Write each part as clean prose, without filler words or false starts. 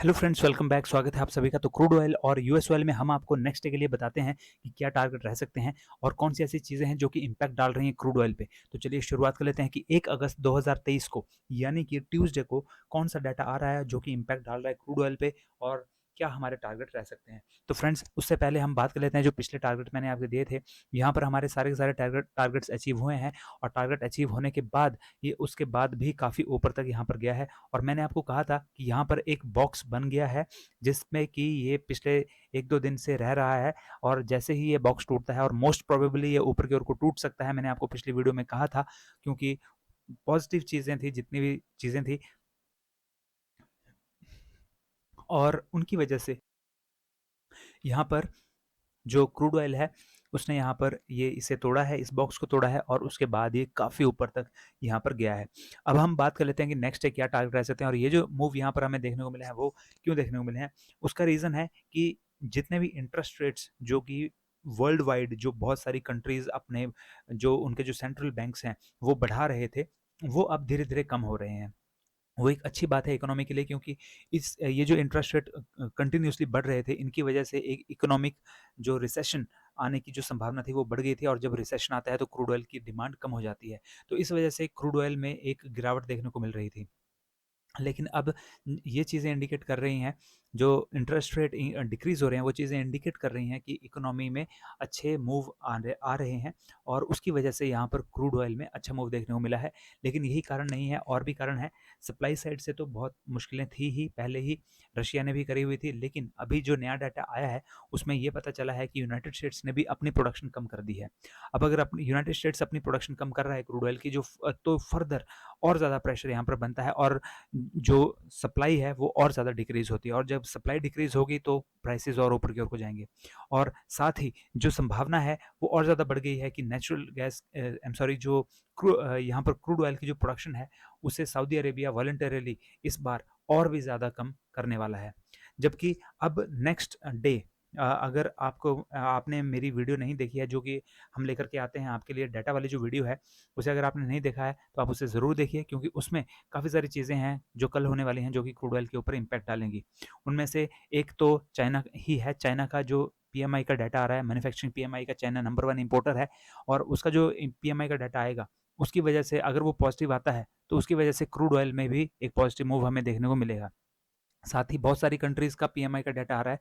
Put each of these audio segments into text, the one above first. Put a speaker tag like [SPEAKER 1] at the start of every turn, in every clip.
[SPEAKER 1] Hello friends, welcome back. स्वागत है आप सभी का। तो क्रूड ऑयल और यूएस ऑयल में हम आपको नेक्स्ट डे के लिए बताते हैं कि क्या टारगेट रह सकते हैं और कौन सी ऐसी चीज़ें हैं जो कि इम्पैक्ट डाल रही हैं क्रूड ऑयल पे। तो चलिए शुरुआत कर लेते हैं कि 1 अगस्त 2023 को यानी कि ट्यूसडे को कौन सा डाटा आ रहा है जो कि इम्पैक्ट डाल रहा है क्रूड ऑयल पे और क्या हमारे टारगेट रह सकते हैं। तो फ्रेंड्स, उससे पहले हम बात कर लेते हैं जो पिछले टारगेट मैंने आपको दिए थे। यहाँ पर हमारे सारे के सारे टारगेट्स अचीव हुए हैं और टारगेट अचीव होने के बाद ये उसके बाद भी काफ़ी ऊपर तक यहाँ पर गया है। और मैंने आपको कहा था कि यहाँ पर एक बॉक्स बन गया है जिसमें कि ये पिछले 1-2 दिन से रह रहा है और जैसे ही ये बॉक्स टूटता है और मोस्ट प्रोबेबली ये ऊपर की ओर को टूट सकता है, मैंने आपको पिछली वीडियो में कहा था, क्योंकि पॉजिटिव चीज़ें थी, जितनी भी चीज़ें थी और उनकी वजह से यहाँ पर जो क्रूड ऑयल है उसने यहाँ पर ये इसे तोड़ा है, इस बॉक्स को तोड़ा है और उसके बाद ये काफ़ी ऊपर तक यहाँ पर गया है। अब हम बात कर लेते हैं कि नेक्स्ट डे क्या टारगेट रह सकते हैं और ये जो मूव यहाँ पर हमें देखने को मिले हैं वो क्यों देखने को मिले हैं। उसका रीज़न है कि जितने भी इंटरेस्ट रेट्स जो कि वर्ल्ड वाइड जो बहुत सारी कंट्रीज़ अपने जो उनके जो सेंट्रल बैंक्स हैं वो बढ़ा रहे थे, वो अब धीरे-धीरे कम हो रहे हैं। वो एक अच्छी बात है इकोनॉमी के लिए, क्योंकि ये जो इंटरेस्ट रेट कंटिन्यूअसली बढ़ रहे थे, इनकी वजह से एक इकोनॉमिक जो रिसेशन आने की जो संभावना थी वो बढ़ गई थी और जब रिसेशन आता है तो क्रूड ऑयल की डिमांड कम हो जाती है। तो इस वजह से क्रूड ऑयल में एक गिरावट देखने को मिल रही थी। लेकिन अब ये चीज़ें इंडिकेट कर रही हैं, जो इंटरेस्ट रेट डिक्रीज़ हो रहे हैं, वो चीज़ें इंडिकेट कर रही हैं कि इकोनॉमी में अच्छे मूव आ रहे हैं और उसकी वजह से यहाँ पर क्रूड ऑयल में अच्छा मूव देखने को मिला है। लेकिन यही कारण नहीं है, और भी कारण है। सप्लाई साइड से तो बहुत मुश्किलें थी ही, पहले ही रशिया ने भी करी हुई थी, लेकिन अभी जो नया डाटा आया है, उसमें ये पता चला है कि यूनाइटेड स्टेट्स ने भी अपनी प्रोडक्शन कम कर दी है। अब अगर अपनी यूनाइटेड स्टेट्स अपनी प्रोडक्शन कम कर रहा है क्रूड ऑयल की, तो फर्दर और ज़्यादा प्रेशर यहाँ पर बनता है और जो सप्लाई है वो और ज़्यादा डिक्रीज़ होती है और जब सप्लाई डिक्रीज़ होगी तो प्राइसेस और ऊपर की ओर को जाएँगे। और साथ ही जो संभावना है वो और ज़्यादा बढ़ गई है कि natural gas I am sorry जो यहाँ पर क्रूड ऑयल की जो प्रोडक्शन है उसे सऊदी अरेबिया वॉलंटरीली इस बार और भी ज़्यादा कम करने वाला है। जबकि अब नेक्स्ट डे, अगर आपने मेरी वीडियो नहीं देखी है जो कि हम लेकर के आते हैं आपके लिए डाटा वाली जो वीडियो है, उसे अगर आपने नहीं देखा है तो आप उसे ज़रूर देखिए, क्योंकि उसमें काफ़ी सारी चीज़ें हैं जो कल होने वाली हैं जो कि क्रूड ऑयल के ऊपर इम्पैक्ट डालेंगी। उनमें से एक तो चाइना ही है। चाइना का जो पीएमआई का डाटा आ रहा है, मैन्युफैक्चरिंग पीएमआई का चाइना नंबर 1 इंपोर्टर है और उसका जो पीएमआई का डाटा आएगा, उसकी वजह से अगर वो पॉजिटिव आता है तो उसकी वजह से क्रूड ऑयल में भी एक पॉजिटिव मूव हमें देखने को मिलेगा। साथ ही बहुत सारी कंट्रीज़ का पीएमआई का डाटा आ रहा है।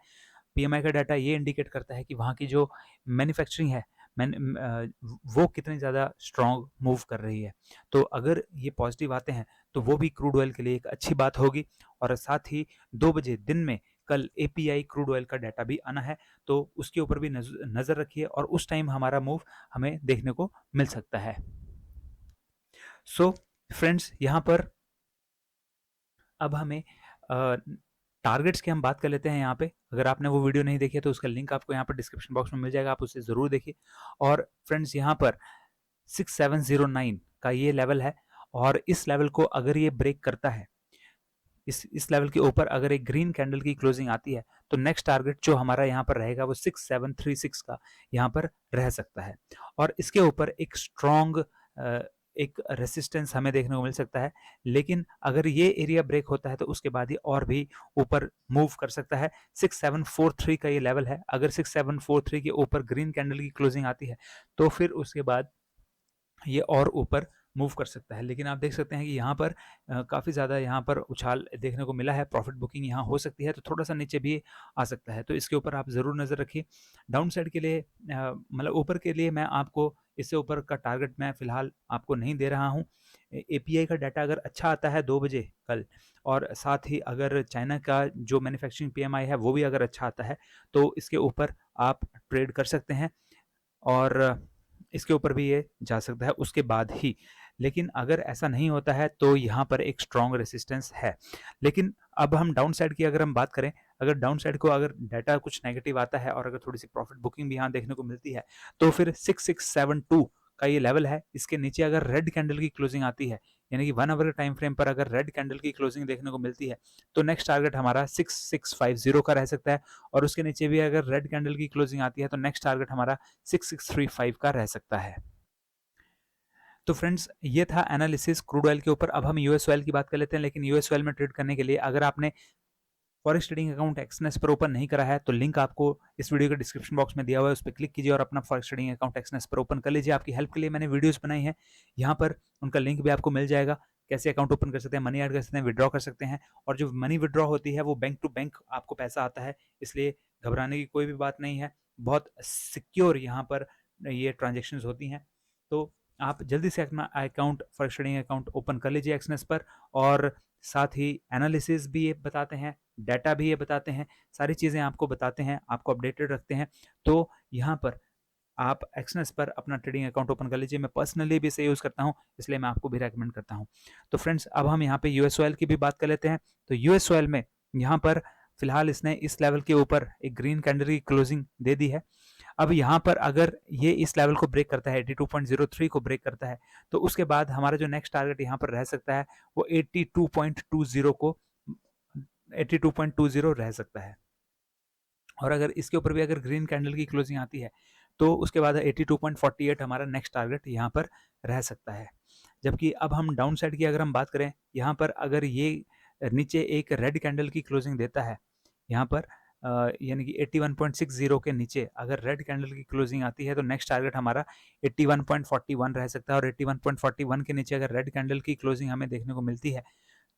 [SPEAKER 1] पीएमआई का डाटा ये इंडिकेट करता है कि वहाँ की जो मैन्युफैक्चरिंग है, वो कितनी ज़्यादा स्ट्रॉन्ग मूव कर रही है। तो अगर ये पॉजिटिव आते हैं तो वो भी क्रूड ऑयल के लिए एक अच्छी बात होगी। और साथ ही 2 बजे दिन में कल एपीआई क्रूड ऑयल का डाटा भी आना है, तो उसके ऊपर भी नज़र रखिए और उस टाइम हमारा मूव हमें देखने को मिल सकता है। सो फ्रेंड्स, यहाँ पर अब हमें टारगेट्स की हम बात कर लेते हैं यहाँ पे। अगर आपने वो वीडियो नहीं देखी है तो उसका लिंक आपको यहाँ पर डिस्क्रिप्शन बॉक्स में मिल जाएगा, आप उसे ज़रूर देखिए। और फ्रेंड्स, यहाँ पर 6709 का ये लेवल है और इस लेवल को अगर ये ब्रेक करता है, इस लेवल के ऊपर अगर एक ग्रीन कैंडल की क्लोजिंग आती है तो नेक्स्ट टारगेट जो हमारा यहाँ पर रहेगा वो 6736 का यहाँ पर रह सकता है। और इसके ऊपर एक स्ट्रॉन्ग एक रेसिस्टेंस हमें देखने को मिल सकता है। लेकिन अगर ये एरिया ब्रेक होता है तो उसके बाद ये और भी ऊपर मूव कर सकता है। 6743 का ये लेवल है। अगर 6743 के ऊपर ग्रीन कैंडल की क्लोजिंग आती है तो फिर उसके बाद ये और ऊपर मूव कर सकता है। लेकिन आप देख सकते हैं कि यहाँ पर काफ़ी ज़्यादा यहाँ पर उछाल देखने को मिला है। प्रॉफिट बुकिंग यहाँ हो सकती है, तो थोड़ा-सा नीचे भी आ सकता है। तो इसके ऊपर आप ज़रूर नज़र रखिए। डाउन साइड के लिए मतलब ऊपर के लिए मैं आपको इससे ऊपर का टारगेट मैं फ़िलहाल आपको नहीं दे रहा हूँ। एपीआई का डाटा अगर अच्छा आता है 2 बजे कल, और साथ ही अगर चाइना का जो मैन्युफैक्चरिंग पीएमआई है वो भी अगर अच्छा आता है, तो इसके ऊपर आप ट्रेड कर सकते हैं और इसके ऊपर भी ये जा सकता है उसके बाद ही। लेकिन अगर ऐसा नहीं होता है तो यहाँ पर एक स्ट्रॉन्ग रेसिस्टेंस है। लेकिन अब हम डाउन साइड की अगर हम बात करें, अगर डाउन साइड को अगर डाटा कुछ नेगेटिव आता है और अगर थोड़ी सी प्रॉफिट बुकिंग भी यहाँ देखने को मिलती है तो फिर 6672 का ये लेवल है। इसके नीचे अगर रेड कैंडल की क्लोजिंग आती है, यानी कि 1 आवर के टाइम फ्रेम पर अगर रेड कैंडल की क्लोजिंग देखने को मिलती है तो नेक्स्ट टारगेट हमारा 6650 का रह सकता है। और उसके नीचे भी अगर रेड कैंडल की क्लोजिंग आती है तो नेक्स्ट टारगेट हमारा 6635 का रह सकता है। तो फ्रेंड्स, ये था एनालिसिस क्रूड ऑयल के ऊपर। अब हम यूएस ऑयल की बात कर लेते हैं। लेकिन यूएस ऑयल में ट्रेड करने के लिए अगर आपने फॉरेक्स ट्रेडिंग अकाउंट एक्सनेस पर ओपन नहीं करा है तो लिंक आपको इस वीडियो के डिस्क्रिप्शन बॉक्स में दिया हुआ है, उस पर क्लिक कीजिए और अपना फॉरेक्स ट्रेडिंग अकाउंट एक्सनेस पर ओपन कर लीजिए। आपकी हेल्प के लिए मैंने वीडियोस बनाई हैं, यहाँ पर उनका लिंक भी आपको मिल जाएगा। कैसे अकाउंट ओपन कर सकते हैं, मनी ऐड कर सकते हैं, विड्रॉ कर सकते हैं, और जो मनी विड्रॉ होती है वो बैंक टू बैंक आपको पैसा आता है, इसलिए घबराने की कोई भी बात नहीं है। बहुत सिक्योर यहाँ पर ये ट्रांजेक्शन होती हैं। तो आप जल्दी से अपना account, forex trading account open कर लीजिए एक्सनेस पर, और साथ ही एनालिसिस भी ये बताते हैं, डाटा भी ये बताते हैं, सारी चीज़ें आपको बताते हैं, आपको अपडेटेड रखते हैं। तो यहाँ पर आप एक्सनेस पर अपना ट्रेडिंग अकाउंट ओपन कर लीजिए। मैं पर्सनली भी इसे यूज़ करता हूँ, इसलिए मैं आपको भी रेकमेंड करता हूँ। तो फ्रेंड्स, अब हम यहाँ पे यूएस ऑयल की भी बात कर लेते हैं। तो यूएस ऑयल में यहाँ पर फिलहाल इसने इस लेवल के ऊपर एक ग्रीन कैंडल की क्लोजिंग दे दी है। अब यहाँ पर अगर ये इस लेवल को ब्रेक करता है, 82.03 को ब्रेक करता है, तो उसके बाद हमारा जो नेक्स्ट टारगेट यहाँ पर रह सकता है वो 82.20 रह सकता है। और अगर इसके ऊपर भी अगर ग्रीन कैंडल की क्लोजिंग आती है तो उसके बाद 82.48 हमारा नेक्स्ट टारगेट यहाँ पर रह सकता है। जबकि अब हम डाउन साइड की अगर हम बात करें, यहाँ पर अगर ये नीचे एक रेड कैंडल की क्लोजिंग देता है यहाँ पर, यानी कि 81.60 के नीचे अगर रेड कैंडल की क्लोजिंग आती है तो नेक्स्ट टारगेट हमारा 81.41 रह सकता है। और 81.41 के नीचे अगर रेड कैंडल की क्लोजिंग हमें देखने को मिलती है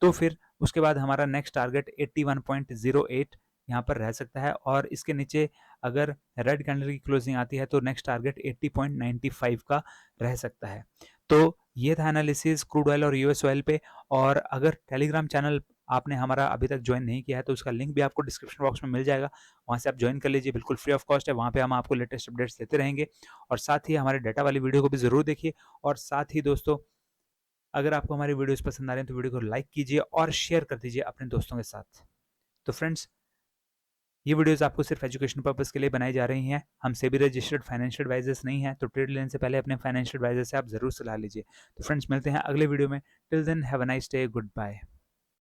[SPEAKER 1] तो फिर उसके बाद हमारा नेक्स्ट टारगेट 81.08 यहाँ पर रह सकता है। और इसके नीचे अगर रेड कैंडल की क्लोजिंग आती है तो नेक्स्ट टारगेट 80.95 का रह सकता है। तो ये था एनालिसिस क्रूड ऑयल और यूएस ऑयल पे। और अगर टेलीग्राम चैनल आपने हमारा अभी तक ज्वाइन नहीं किया है तो उसका लिंक भी आपको डिस्क्रिप्शन बॉक्स में मिल जाएगा, वहाँ से आप ज्वाइन कर लीजिए, बिल्कुल फ्री ऑफ कॉस्ट है। वहाँ पे हम आपको लेटेस्ट अपडेट्स देते रहेंगे। और साथ ही हमारे डाटा वाली वीडियो को भी ज़रूर देखिए। और साथ ही दोस्तों, अगर आपको हमारी वीडियोस पसंद आ रहे हैं तो वीडियो को लाइक कीजिए और शेयर कर दीजिए अपने दोस्तों के साथ। तो फ्रेंड्स, ये वीडियोस आपको सिर्फ एजुकेशन पर्पस के लिए बनाई जा रही हैं। हम सेबी रजिस्टर्ड फाइनेंशियल एडवाइजर्स नहीं हैं, तो ट्रेड लेने से पहले अपने फाइनेंशियल एडवाइजर से आप जरूर सलाह लीजिए। तो फ्रेंड्स, मिलते हैं अगले वीडियो में। Till then, have a nice day, good bye.